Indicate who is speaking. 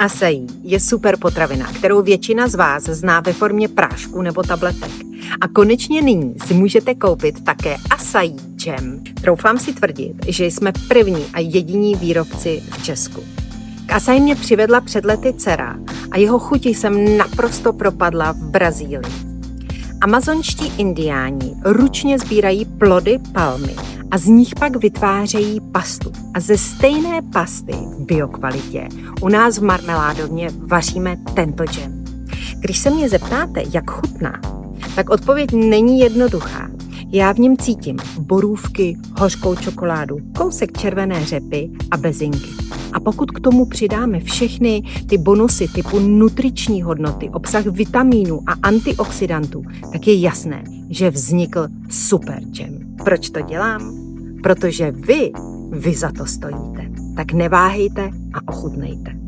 Speaker 1: Acai je super potravina, kterou většina z vás zná ve formě prášku nebo tabletek. A konečně nyní si můžete koupit také acai džem. Troufám si tvrdit, že jsme první a jediní výrobci v Česku. K acai mě přivedla před lety dcera a jeho chuti jsem naprosto propadla v Brazílii. Amazonští indiáni ručně sbírají plody palmy a z nich pak vytvářejí pastu. A ze stejné pasty v biokvalitě u nás v marmeládovně vaříme tento džem. Když se mě zeptáte, jak chutná, tak odpověď není jednoduchá. Já v něm cítím borůvky, hořkou čokoládu, kousek červené řepy a bezinky. A pokud k tomu přidáme všechny ty bonusy typu nutriční hodnoty, obsah vitamínů a antioxidantů, tak je jasné, že vznikl super džem. Proč to dělám? Protože vy za to stojíte. Tak neváhejte a ochutnejte.